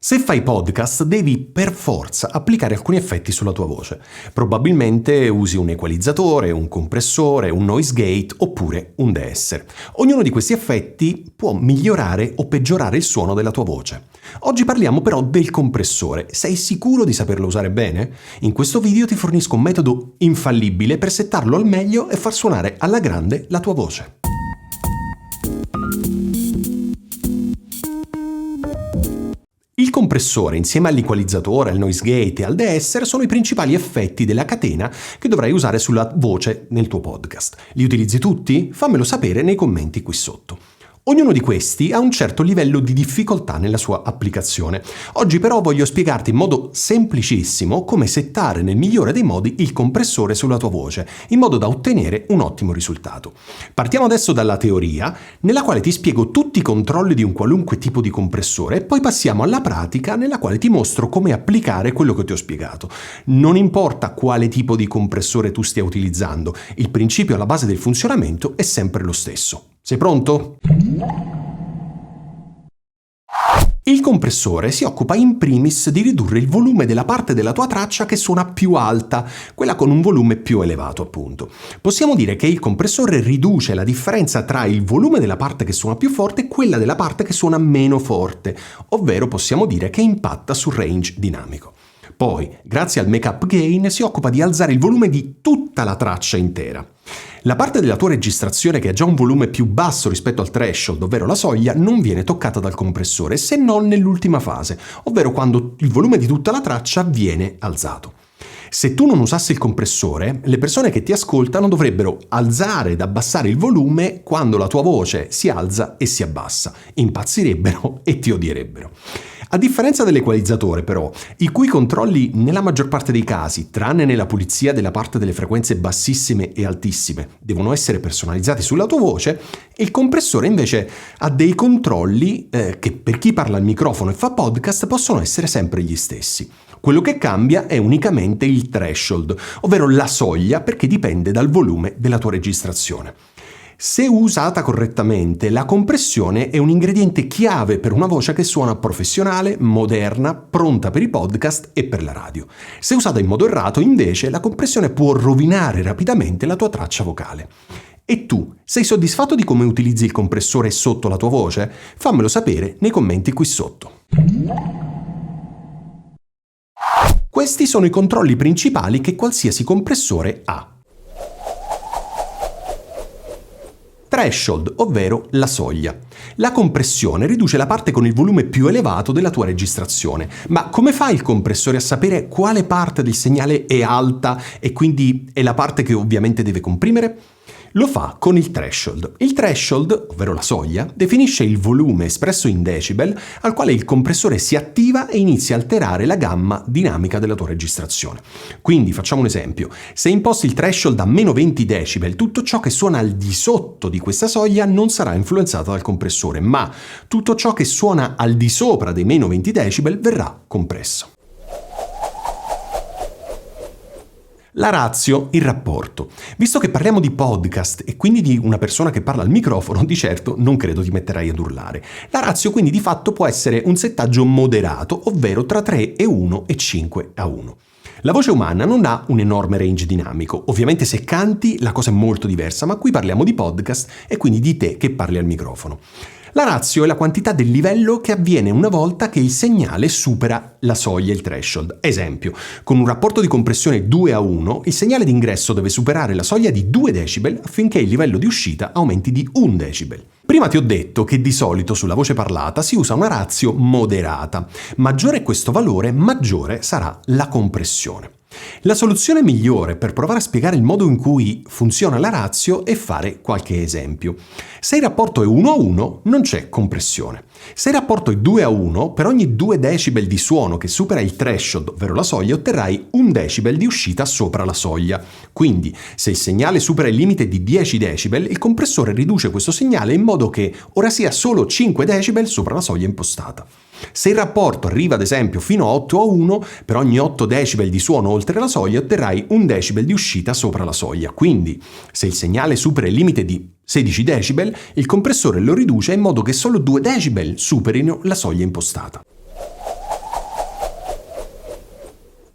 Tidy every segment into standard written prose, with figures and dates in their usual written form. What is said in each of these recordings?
Se fai podcast devi per forza applicare alcuni effetti sulla tua voce. Probabilmente usi un equalizzatore, un compressore, un noise gate oppure un deesser. Ognuno di questi effetti può migliorare o peggiorare il suono della tua voce. Oggi parliamo però del compressore. Sei sicuro di saperlo usare bene? In questo video ti fornisco un metodo infallibile per settarlo al meglio e far suonare alla grande la tua voce. Il compressore, insieme all'equalizzatore, al noise gate e al deesser, sono i principali effetti della catena che dovrai usare sulla voce nel tuo podcast. Li utilizzi tutti? Fammelo sapere nei commenti qui sotto. Ognuno di questi ha un certo livello di difficoltà nella sua applicazione. Oggi però voglio spiegarti in modo semplicissimo come settare nel migliore dei modi il compressore sulla tua voce, in modo da ottenere un ottimo risultato. Partiamo adesso dalla teoria, nella quale ti spiego tutti i controlli di un qualunque tipo di compressore e poi passiamo alla pratica nella quale ti mostro come applicare quello che ti ho spiegato. Non importa quale tipo di compressore tu stia utilizzando, il principio alla base del funzionamento è sempre lo stesso. Sei pronto? Il compressore si occupa in primis di ridurre il volume della parte della tua traccia che suona più alta, quella con un volume più elevato appunto. Possiamo dire che il compressore riduce la differenza tra il volume della parte che suona più forte e quella della parte che suona meno forte, ovvero possiamo dire che impatta sul range dinamico. Poi, grazie al make-up gain, si occupa di alzare il volume di tutta la traccia intera. La parte della tua registrazione che ha già un volume più basso rispetto al threshold, ovvero la soglia, non viene toccata dal compressore se non nell'ultima fase, ovvero quando il volume di tutta la traccia viene alzato. Se tu non usassi il compressore, le persone che ti ascoltano dovrebbero alzare ed abbassare il volume quando la tua voce si alza e si abbassa. Impazzirebbero e ti odierebbero. A differenza dell'equalizzatore, però, i cui controlli nella maggior parte dei casi, tranne nella pulizia della parte delle frequenze bassissime e altissime, devono essere personalizzati sulla tua voce, il compressore invece ha dei controlli che per chi parla al microfono e fa podcast possono essere sempre gli stessi. Quello che cambia è unicamente il threshold, ovvero la soglia, perché dipende dal volume della tua registrazione. Se usata correttamente, la compressione è un ingrediente chiave per una voce che suona professionale, moderna, pronta per i podcast e per la radio. Se usata in modo errato, invece, la compressione può rovinare rapidamente la tua traccia vocale. E tu, sei soddisfatto di come utilizzi il compressore sotto la tua voce? Fammelo sapere nei commenti qui sotto. Questi sono i controlli principali che qualsiasi compressore ha. Threshold, ovvero la soglia. La compressione riduce la parte con il volume più elevato della tua registrazione. Ma come fa il compressore a sapere quale parte del segnale è alta e quindi è la parte che ovviamente deve comprimere? Lo fa con il threshold. Il threshold, ovvero la soglia, definisce il volume espresso in decibel al quale il compressore si attiva e inizia a alterare la gamma dinamica della tua registrazione. Quindi facciamo un esempio. Se imposti il threshold a meno 20 decibel, tutto ciò che suona al di sotto di questa soglia non sarà influenzato dal compressore, ma tutto ciò che suona al di sopra dei meno 20 decibel verrà compresso. La ratio, il rapporto. Visto che parliamo di podcast e quindi di una persona che parla al microfono, di certo non credo ti metterai ad urlare. La ratio quindi di fatto può essere un settaggio moderato, ovvero tra 3:1 e 5:1. La voce umana non ha un enorme range dinamico. Ovviamente se canti la cosa è molto diversa, ma qui parliamo di podcast e quindi di te che parli al microfono. La ratio è la quantità del livello che avviene una volta che il segnale supera la soglia, il threshold. Esempio, con un rapporto di compressione 2:1, il segnale d'ingresso deve superare la soglia di 2 decibel affinché il livello di uscita aumenti di 1 decibel. Prima ti ho detto che di solito sulla voce parlata si usa una ratio moderata. Maggiore è questo valore, maggiore sarà la compressione. La soluzione migliore per provare a spiegare il modo in cui funziona la ratio è fare qualche esempio. Se il rapporto è 1:1 non c'è compressione. Se il rapporto è 2:1, per ogni 2 decibel di suono che supera il threshold, ovvero la soglia, otterrai 1 decibel di uscita sopra la soglia. Quindi, se il segnale supera il limite di 10 decibel, il compressore riduce questo segnale in modo che ora sia solo 5 decibel sopra la soglia impostata. Se il rapporto arriva ad esempio fino a 8:1, per ogni 8 decibel di suono oltre la soglia otterrai 1 decibel di uscita sopra la soglia. Quindi, se il segnale supera il limite di 16 decibel, il compressore lo riduce in modo che solo 2 decibel superino la soglia impostata.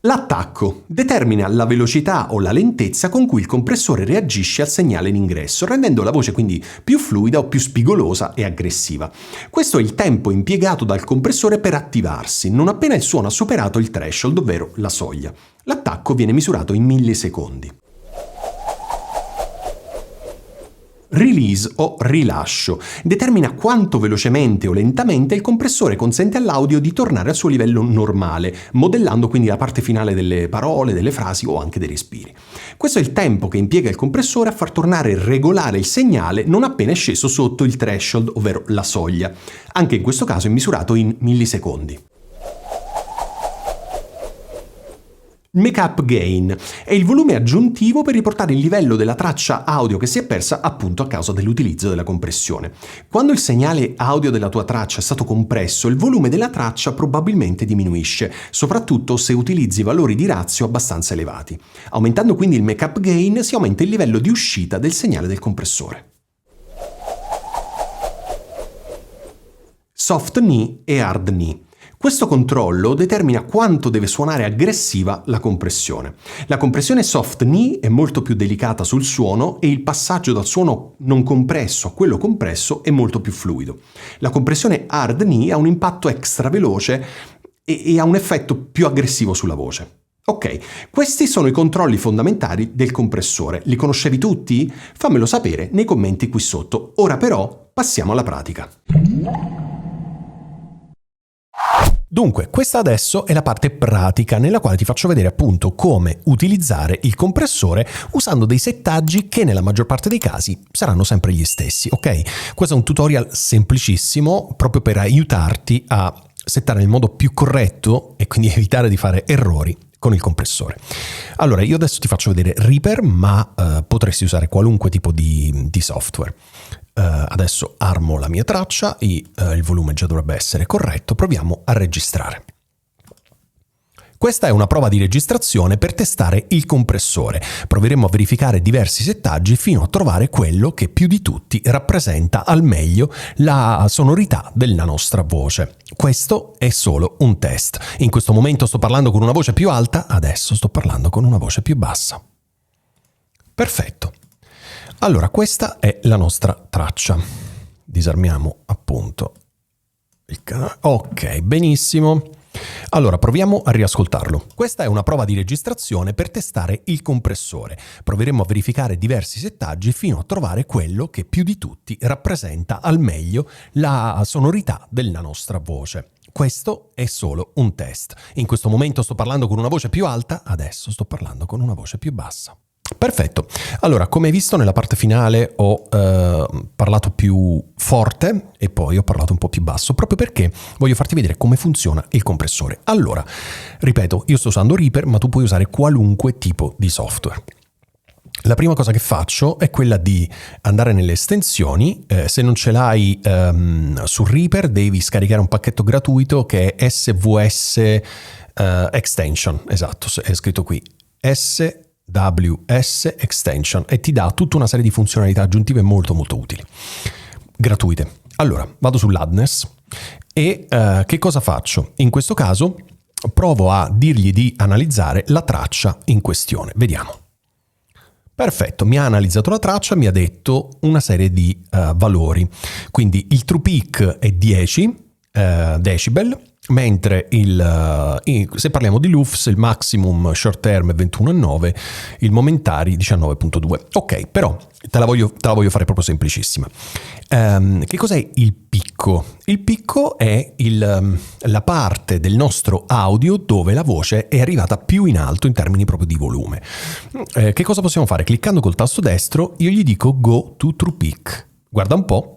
L'attacco determina la velocità o la lentezza con cui il compressore reagisce al segnale in ingresso, rendendo la voce quindi più fluida o più spigolosa e aggressiva. Questo è il tempo impiegato dal compressore per attivarsi, non appena il suono ha superato il threshold, ovvero la soglia. L'attacco viene misurato in millisecondi. Release o rilascio determina quanto velocemente o lentamente il compressore consente all'audio di tornare al suo livello normale, modellando quindi la parte finale delle parole, delle frasi o anche dei respiri. Questo è il tempo che impiega il compressore a far tornare regolare il segnale non appena è sceso sotto il threshold, ovvero la soglia. Anche in questo caso è misurato in millisecondi. Make-up gain è il volume aggiuntivo per riportare il livello della traccia audio che si è persa appunto a causa dell'utilizzo della compressione. Quando il segnale audio della tua traccia è stato compresso, il volume della traccia probabilmente diminuisce, soprattutto se utilizzi valori di ratio abbastanza elevati. Aumentando quindi il make-up gain si aumenta il livello di uscita del segnale del compressore. Soft knee e hard knee. Questo controllo determina quanto deve suonare aggressiva la compressione. La compressione soft knee è molto più delicata sul suono e il passaggio dal suono non compresso a quello compresso è molto più fluido. La compressione hard knee ha un impatto extra veloce e ha un effetto più aggressivo sulla voce. Ok, questi sono i controlli fondamentali del compressore. Li conoscevi tutti? Fammelo sapere nei commenti qui sotto. Ora però passiamo alla pratica. Dunque, questa adesso è la parte pratica nella quale ti faccio vedere appunto come utilizzare il compressore usando dei settaggi che nella maggior parte dei casi saranno sempre gli stessi, ok? Questo è un tutorial semplicissimo proprio per aiutarti a settare nel modo più corretto e quindi evitare di fare errori con il compressore. Allora, io adesso ti faccio vedere Reaper, ma potresti usare qualunque tipo di software. Adesso armo la mia traccia e il volume già dovrebbe essere corretto. Proviamo a registrare. Questa è una prova di registrazione per testare il compressore. Proveremo a verificare diversi settaggi fino a trovare quello che più di tutti rappresenta al meglio la sonorità della nostra voce. Questo è solo un test. In questo momento sto parlando con una voce più alta, adesso sto parlando con una voce più bassa. Perfetto. Allora, questa è la nostra traccia. Disarmiamo appunto il canale. Ok, benissimo. Allora, proviamo a riascoltarlo. Questa è una prova di registrazione per testare il compressore. Proveremo a verificare diversi settaggi fino a trovare quello che più di tutti rappresenta al meglio la sonorità della nostra voce. Questo è solo un test. In questo momento sto parlando con una voce più alta, adesso sto parlando con una voce più bassa. Perfetto, allora come hai visto nella parte finale ho parlato più forte e poi ho parlato un po' più basso proprio perché voglio farti vedere come funziona il compressore. Allora, ripeto, io sto usando Reaper ma tu puoi usare qualunque tipo di software. La prima cosa che faccio è quella di andare nelle estensioni, se non ce l'hai su Reaper devi scaricare un pacchetto gratuito che è SVS Extension, esatto, è scritto qui, SWS Extension, e ti dà tutta una serie di funzionalità aggiuntive molto molto utili, gratuite. Allora, vado sull'Addness e che cosa faccio? In questo caso provo a dirgli di analizzare la traccia in questione. Vediamo. Perfetto, mi ha analizzato la traccia, mi ha detto una serie di valori. Quindi il true peak è 10 decibel, mentre se parliamo di LUFS il maximum short term è 21,9, il momentari 19,2. Ok, però te la voglio fare proprio semplicissima. Che cos'è il picco? Il picco è la parte del nostro audio dove la voce è arrivata più in alto in termini proprio di volume. Che cosa possiamo fare? Cliccando col tasto destro io gli dico go to true peak. Guarda un po'.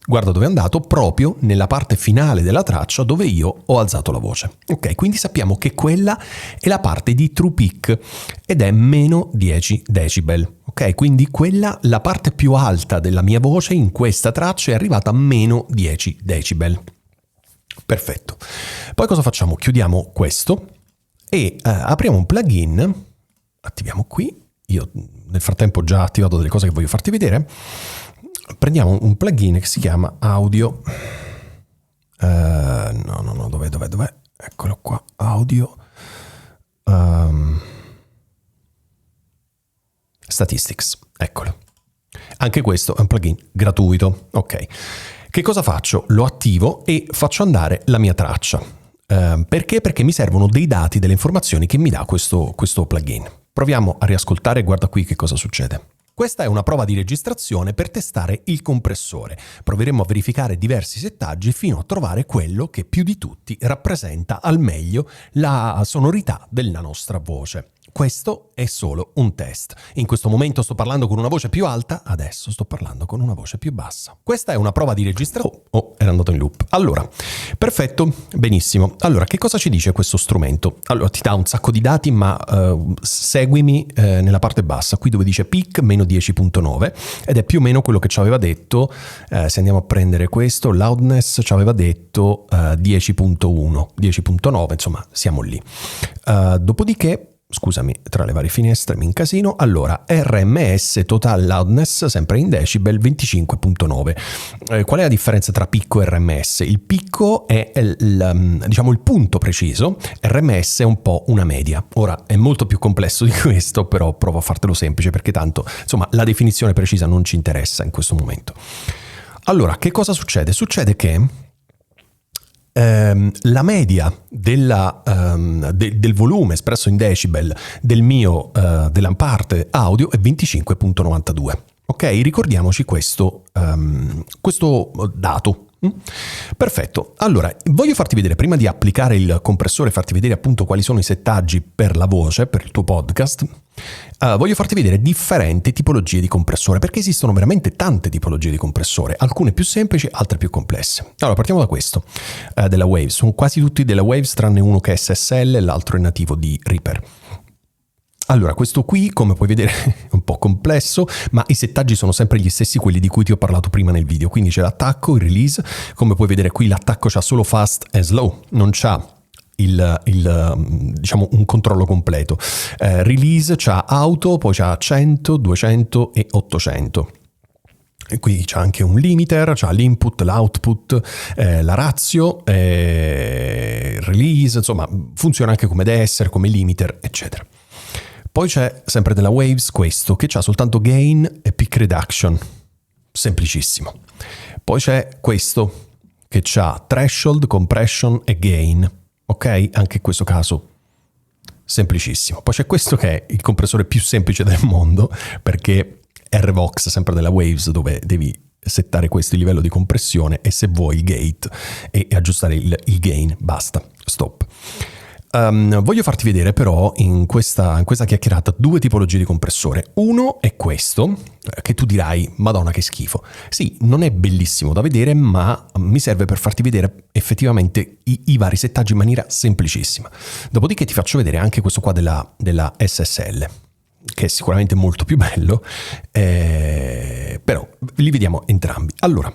Guarda dove è andato, proprio nella parte finale della traccia dove io ho alzato la voce. Ok, quindi sappiamo che quella è la parte di true peak ed è meno 10 decibel. Ok, quindi quella, la parte più alta della mia voce in questa traccia è arrivata a meno 10 decibel. Perfetto. Poi cosa facciamo? Chiudiamo questo e apriamo un plugin, attiviamo qui. Io nel frattempo ho già attivato delle cose che voglio farti vedere. Prendiamo un plugin che si chiama Audio. Dov'è? Eccolo qua, Audio. Statistics, eccolo. Anche questo è un plugin gratuito. Ok. Che cosa faccio? Lo attivo e faccio andare la mia traccia. Perché? Perché mi servono dei dati, delle informazioni che mi dà questo plugin. Proviamo a riascoltare e guarda qui che cosa succede. Questa è una prova di registrazione per testare il compressore. Proveremo a verificare diversi settaggi fino a trovare quello che più di tutti rappresenta al meglio la sonorità della nostra voce. Questo è solo un test. In questo momento sto parlando con una voce più alta, adesso sto parlando con una voce più bassa. Questa è una prova di registrazione. Era andato in loop. Allora, perfetto, benissimo. Allora, che cosa ci dice questo strumento? Allora, ti dà un sacco di dati, ma seguimi nella parte bassa, qui dove dice peak meno 10.9, ed è più o meno quello che ci aveva detto, se andiamo a prendere questo, loudness ci aveva detto 10.1, 10.9, insomma, siamo lì. Dopodiché, scusami, tra le varie finestre mi incasino. Allora, RMS, Total Loudness, sempre in decibel, 25.9. Qual è la differenza tra picco e RMS? Il picco è il punto preciso, RMS è un po' una media. Ora, è molto più complesso di questo, però provo a fartelo semplice perché tanto, insomma, la definizione precisa non ci interessa in questo momento. Allora, che cosa succede? Succede che la media del volume espresso in decibel della parte audio è 25.92. Ok, ricordiamoci questo dato. Perfetto. Allora, voglio farti vedere, prima di applicare il compressore, farti vedere appunto quali sono i settaggi per la voce, per il tuo podcast. Voglio farti vedere differenti tipologie di compressore, perché esistono veramente tante tipologie di compressore, alcune più semplici, altre più complesse. Allora, partiamo da questo, della Waves. Sono quasi tutti della Waves, tranne uno che è SSL e l'altro è nativo di Reaper. Allora, questo qui, come puoi vedere, è un po' complesso, ma i settaggi sono sempre gli stessi, quelli di cui ti ho parlato prima nel video. Quindi c'è l'attacco, il release. Come puoi vedere qui l'attacco c'ha solo fast e slow, non c'ha diciamo un controllo completo. Release c'ha auto, poi c'ha 100, 200 e 800. E qui c'è anche un limiter, c'ha l'input, l'output, la ratio, release, insomma funziona anche come desser, come limiter, eccetera. Poi c'è sempre della Waves questo, che c'ha soltanto gain e peak reduction, semplicissimo. Poi c'è questo, che c'ha threshold, compression e gain, ok? Anche in questo caso semplicissimo. Poi c'è questo che è il compressore più semplice del mondo, perché è RVox, sempre della Waves, dove devi settare questo livello di compressione e se vuoi il gate e aggiustare il gain, basta, stop. Voglio farti vedere però in questa chiacchierata due tipologie di compressore. Uno è questo, che tu dirai, Madonna che schifo. Sì, non è bellissimo da vedere, ma mi serve per farti vedere effettivamente i vari settaggi in maniera semplicissima. Dopodiché ti faccio vedere anche questo qua della SSL, che è sicuramente molto più bello, però li vediamo entrambi. Allora,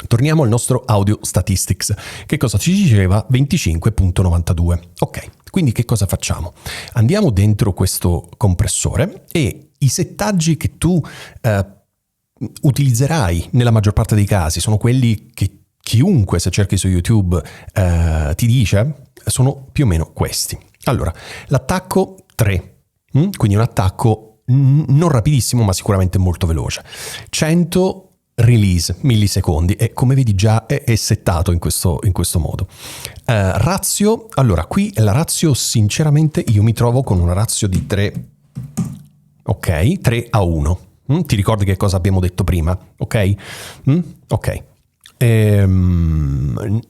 torniamo al nostro audio statistics. Che cosa ci diceva? 25.92. Ok, quindi che cosa facciamo? Andiamo dentro questo compressore e i settaggi che tu utilizzerai nella maggior parte dei casi sono quelli che chiunque, se cerchi su YouTube, ti dice, sono più o meno questi. Allora, l'attacco 3, quindi un attacco non rapidissimo ma sicuramente molto veloce. 100 release millisecondi e come vedi già è settato in questo modo. Ratio, allora qui la ratio sinceramente io mi trovo con una ratio di 3, ok, 3:1. Ti ricordi che cosa abbiamo detto prima? Ok? Ok.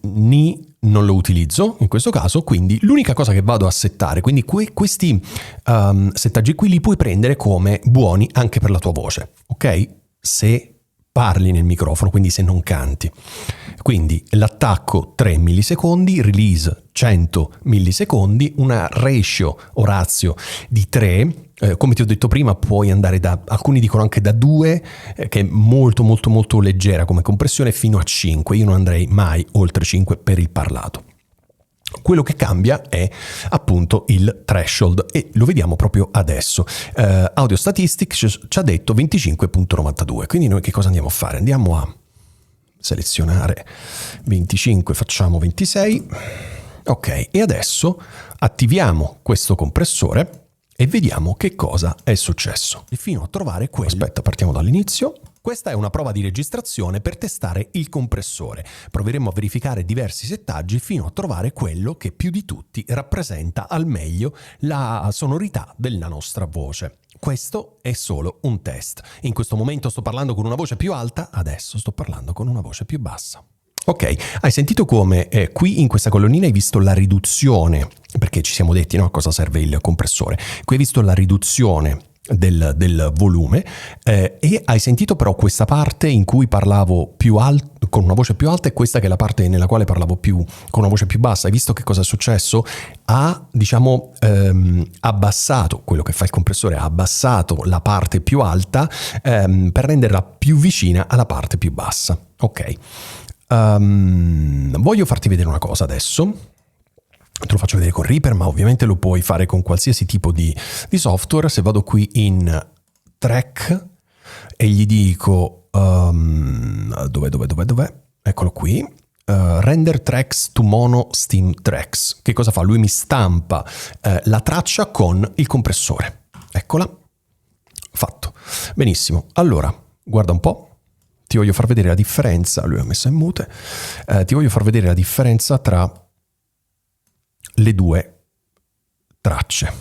Ni non lo utilizzo in questo caso, quindi l'unica cosa che vado a settare, quindi questi settaggi qui li puoi prendere come buoni anche per la tua voce, ok? Se parli nel microfono, quindi se non canti. Quindi l'attacco 3 millisecondi, release 100 millisecondi, una ratio o ratio di 3, come ti ho detto prima puoi andare alcuni dicono anche da 2, che è molto molto molto leggera come compressione, fino a 5, io non andrei mai oltre 5 per il parlato. Quello che cambia è appunto il threshold e lo vediamo proprio adesso. Audio Statistics ci ha detto 25.92, quindi noi che cosa andiamo a fare? Andiamo a selezionare 25, facciamo 26, Ok, e adesso attiviamo questo compressore e vediamo che cosa è successo. E fino a trovare quello... Aspetta, partiamo dall'inizio. Questa è una prova di registrazione per testare il compressore. Proveremo a verificare diversi settaggi fino a trovare quello che più di tutti rappresenta al meglio la sonorità della nostra voce. Questo è solo un test. In questo momento sto parlando con una voce più alta, adesso sto parlando con una voce più bassa. Ok, hai sentito come qui in questa colonnina hai visto la riduzione, perché ci siamo detti, no, a cosa serve il compressore. Qui hai visto la riduzione del volume e hai sentito però questa parte in cui parlavo più alto, con una voce più alta, e questa che è la parte nella quale parlavo con una voce più bassa. Hai visto che cosa è successo? Ha, diciamo, abbassato, quello che fa il compressore, ha abbassato la parte più alta per renderla più vicina alla parte più bassa. Ok. Voglio farti vedere una cosa adesso. Te lo faccio vedere con Reaper, ma ovviamente lo puoi fare con qualsiasi tipo di software. Se vado qui in Track e gli dico dov'è? Eccolo qui. Render tracks to mono stem tracks. Che cosa fa? Lui mi stampa la traccia con il compressore. Eccola. Fatto. Benissimo. Allora, guarda un po'. Ti voglio far vedere la differenza. Lui l'ha messa in mute. Ti voglio far vedere la differenza tra le due tracce.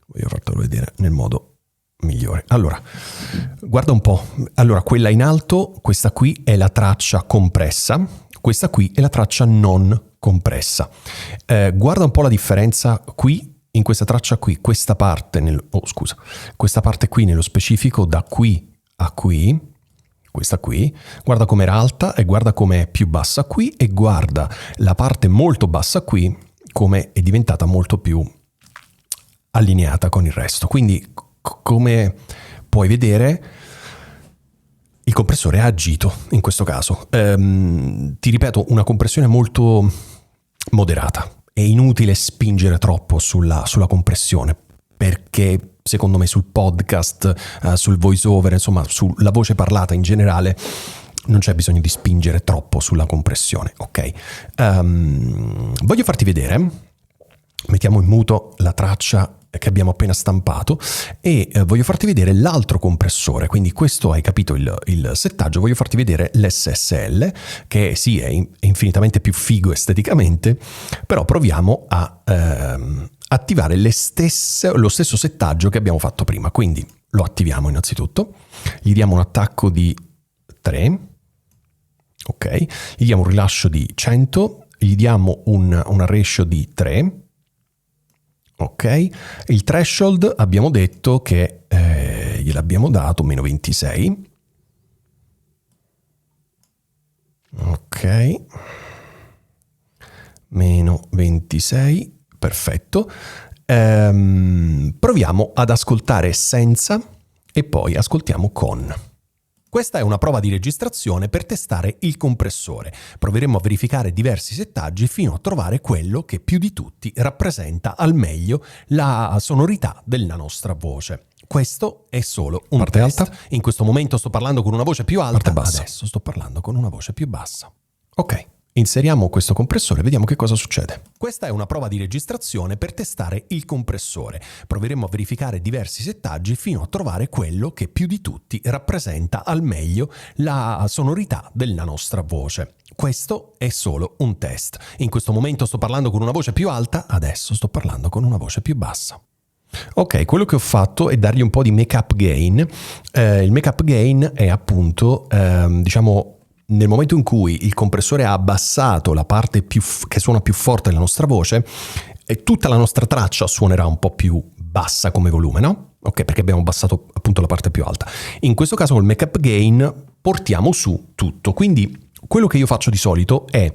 Voglio fartelo vedere nel modo migliore. Allora, guarda un po'. Allora, quella in alto, questa qui è la traccia compressa, questa qui è la traccia non compressa. Guarda un po' la differenza qui, in questa traccia qui, questa parte questa parte qui nello specifico, da qui a qui. Questa qui, guarda com'era alta e guarda com'è più bassa qui, e guarda la parte molto bassa qui come è diventata molto più allineata con il resto. Quindi come puoi vedere il compressore ha agito in questo caso. Ti ripeto, una compressione molto moderata. È inutile spingere troppo sulla compressione, perché secondo me sul podcast, sul voice over, insomma sulla voce parlata in generale, non c'è bisogno di spingere troppo sulla compressione, ok? Voglio farti vedere, mettiamo in muto la traccia che abbiamo appena stampato e voglio farti vedere l'altro compressore. Quindi questo, hai capito il settaggio. Voglio farti vedere l'SSL, che sì, è infinitamente più figo esteticamente, però proviamo a attivare lo stesso settaggio che abbiamo fatto prima. Quindi lo attiviamo innanzitutto, gli diamo un attacco di 3, ok, gli diamo un rilascio di 100, gli diamo una ratio di 3, ok, il threshold abbiamo detto che gliel'abbiamo dato meno 26, ok, meno 26, perfetto. Proviamo ad ascoltare senza e poi ascoltiamo con. Questa è una prova di registrazione per testare il compressore. Proveremo a verificare diversi settaggi fino a trovare quello che più di tutti rappresenta al meglio la sonorità della nostra voce. Questo è solo un parte test. Alta. In questo momento sto parlando con una voce più alta, parte bassa. Adesso sto parlando con una voce più bassa. Ok. Inseriamo questo compressore e vediamo che cosa succede. Questa è una prova di registrazione per testare il compressore. Proveremo a verificare diversi settaggi fino a trovare quello che più di tutti rappresenta al meglio la sonorità della nostra voce. Questo è solo un test. In questo momento sto parlando con una voce più alta, adesso sto parlando con una voce più bassa. Ok, quello che ho fatto è dargli un po' di make-up gain. Il make-up gain è appunto, diciamo, nel momento in cui il compressore ha abbassato la parte che suona più forte della nostra voce, tutta la nostra traccia suonerà un po' più bassa come volume, no? Ok, perché abbiamo abbassato appunto la parte più alta. In questo caso col make-up gain portiamo su tutto, quindi quello che io faccio di solito è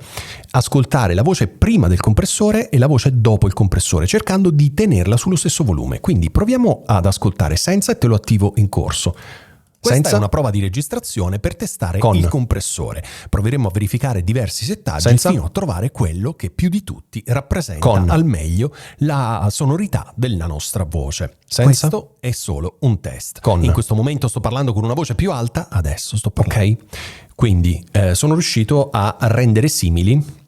ascoltare la voce prima del compressore e la voce dopo il compressore, cercando di tenerla sullo stesso volume. Quindi proviamo ad ascoltare senza e te lo attivo in corso. Questa è una prova di registrazione per testare il compressore. Proveremo a verificare diversi settaggi fino a trovare quello che più di tutti rappresenta al meglio la sonorità della nostra voce. Questo è solo un test. In questo momento sto parlando con una voce più alta, adesso sto parlando. Ok, quindi sono riuscito a rendere simili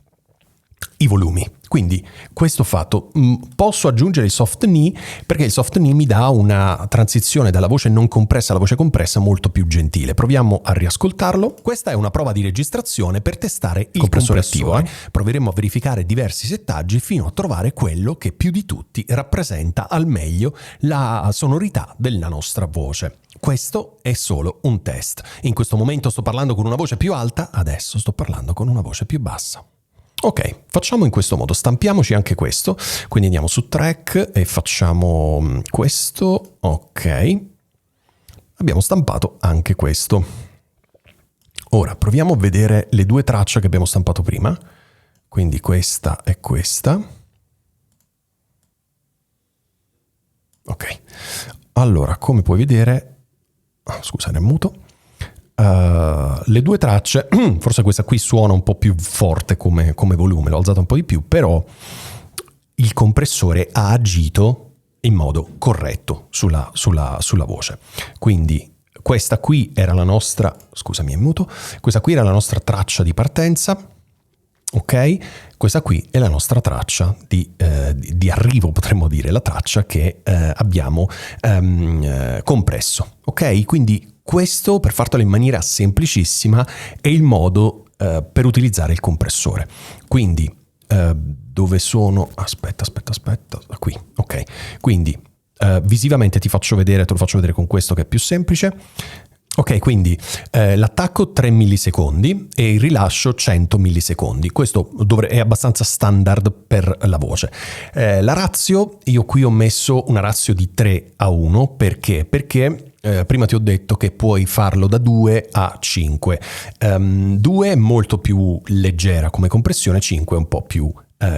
i volumi. Quindi questo fatto, posso aggiungere il soft knee perché il soft knee mi dà una transizione dalla voce non compressa alla voce compressa molto più gentile. Proviamo a riascoltarlo. Questa è una prova di registrazione per testare il compressore attivo. Proveremo a verificare diversi settaggi fino a trovare quello che più di tutti rappresenta al meglio la sonorità della nostra voce. Questo è solo un test. In questo momento sto parlando con una voce più alta, adesso sto parlando con una voce più bassa. Ok, facciamo in questo modo, stampiamoci anche questo, quindi andiamo su track e facciamo questo, ok, abbiamo stampato anche questo. Ora proviamo a vedere le due tracce che abbiamo stampato prima, quindi questa e questa. Ok, allora come puoi vedere, scusa era muto. Le due tracce, forse questa qui suona un po' più forte come volume, l'ho alzato un po' di più, però il compressore ha agito in modo corretto sulla voce. Quindi questa qui era la nostra, scusami è muto, questa qui era la nostra traccia di partenza, ok? Questa qui è la nostra traccia di arrivo, potremmo dire, la traccia che abbiamo compresso, ok? Quindi questo, per fartelo in maniera semplicissima, è il modo per utilizzare il compressore. Quindi, dove sono? Aspetta, qui, ok. Quindi, visivamente te lo faccio vedere con questo che è più semplice. Ok, quindi l'attacco 3 millisecondi e il rilascio 100 millisecondi. Questo è abbastanza standard per la voce. La ratio, io qui ho messo una ratio di 3:1, perché? Perché prima ti ho detto che puoi farlo da 2 a 5. 2 è molto più leggera come compressione, 5 è un po' più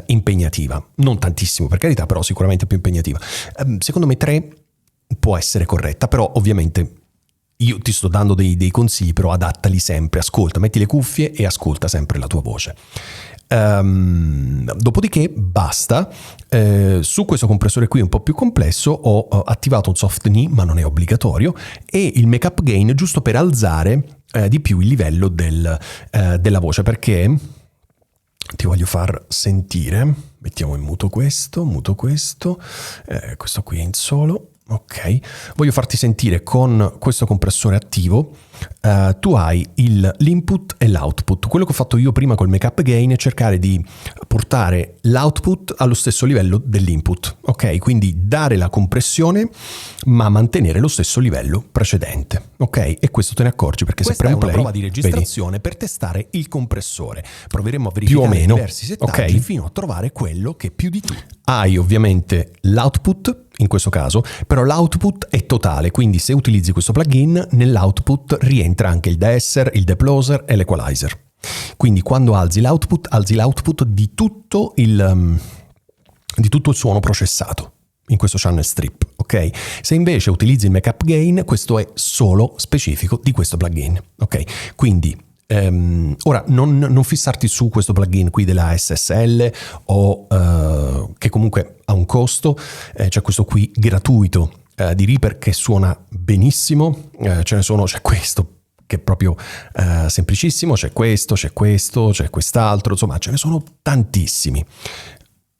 impegnativa. Non tantissimo per carità, però sicuramente più impegnativa. Secondo me 3 può essere corretta, però ovviamente io ti sto dando dei consigli, però adattali sempre, ascolta, metti le cuffie e ascolta sempre la tua voce. Dopodiché basta. Su questo compressore qui un po' più complesso ho attivato un soft knee, ma non è obbligatorio, e il make up gain giusto per alzare di più il livello della voce, perché ti voglio far sentire. Mettiamo in muto questo qui è in solo. Ok, voglio farti sentire con questo compressore attivo, tu hai l'input e l'output. Quello che ho fatto io prima col make up gain è cercare di portare l'output allo stesso livello dell'input, ok? Quindi dare la compressione ma mantenere lo stesso livello precedente, ok? E questo te ne accorgi perché se premo play, prova di registrazione, vedi, per testare il compressore. Proveremo a verificare più o meno diversi settaggi, okay, fino a trovare quello che più di tutti. Hai ovviamente l'output in questo caso, però l'output è totale, quindi se utilizzi questo plugin nell'output rientra anche il deesser, il deploser e l'equalizer. Quindi quando alzi l'output di tutto il suono processato in questo channel strip, ok? Se invece utilizzi il make up gain, questo è solo specifico di questo plugin, ok? Quindi ora non fissarti su questo plugin qui della SSL o che comunque ha un costo, c'è questo qui gratuito di Reaper che suona benissimo, c'è questo che è proprio semplicissimo, c'è quest'altro, insomma ce ne sono tantissimi.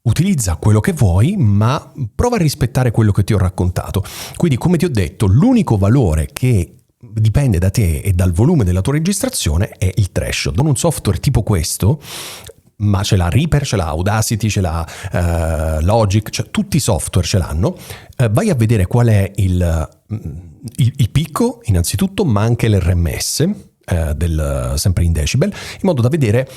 Utilizza quello che vuoi, ma prova a rispettare quello che ti ho raccontato. Quindi, come ti ho detto, l'unico valore che dipende da te e dal volume della tua registrazione è il threshold. Con un software tipo questo, ma ce l'ha Reaper, ce l'ha Audacity, ce l'ha Logic, cioè tutti i software ce l'hanno, vai a vedere qual è il picco innanzitutto, ma anche l'RMS sempre in decibel, in modo da vedere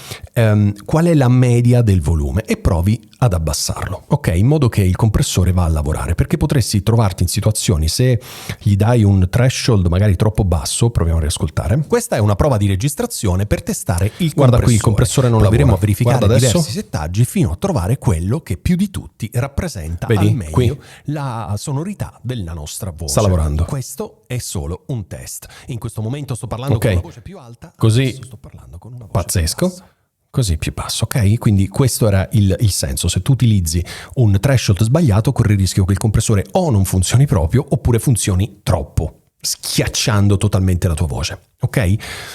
qual è la media del volume e provi ad abbassarlo, ok? In modo che il compressore va a lavorare, perché potresti trovarti in situazioni, se gli dai un threshold magari troppo basso. Proviamo a riascoltare. Questa è una prova di registrazione per testare il compressore. Guarda qui, il compressore non lavora. Proveremo a verificare diversi settaggi fino a trovare quello che più di tutti rappresenta al meglio qui la sonorità della nostra voce. Sta lavorando. Questo è solo un test. In questo momento sto parlando con una voce più alta, così sto parlando con una voce pazzesco, più bassa. Così più basso, ok? Quindi questo era il senso. Se tu utilizzi un threshold sbagliato, corri il rischio che il compressore o non funzioni proprio oppure funzioni troppo. schiacciando totalmente la tua voce, ok?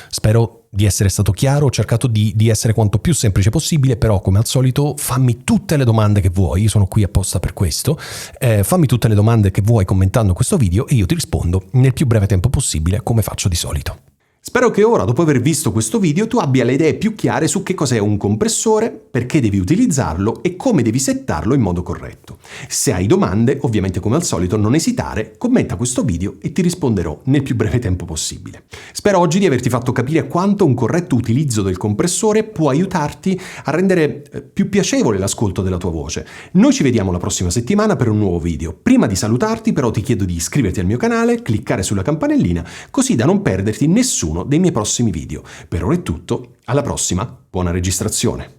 Spero di essere stato chiaro, ho cercato di essere quanto più semplice possibile, però come al solito fammi tutte le domande che vuoi, sono qui apposta per questo, fammi tutte le domande che vuoi commentando questo video e io ti rispondo nel più breve tempo possibile come faccio di solito. Spero che ora, dopo aver visto questo video, tu abbia le idee più chiare su che cos'è un compressore, perché devi utilizzarlo e come devi settarlo in modo corretto. Se hai domande, ovviamente come al solito, non esitare, commenta questo video e ti risponderò nel più breve tempo possibile. Spero oggi di averti fatto capire quanto un corretto utilizzo del compressore può aiutarti a rendere più piacevole l'ascolto della tua voce. Noi ci vediamo la prossima settimana per un nuovo video. Prima di salutarti però ti chiedo di iscriverti al mio canale, cliccare sulla campanellina, così da non perderti nessuno dei miei prossimi video. Per ora è tutto, alla prossima, buona registrazione!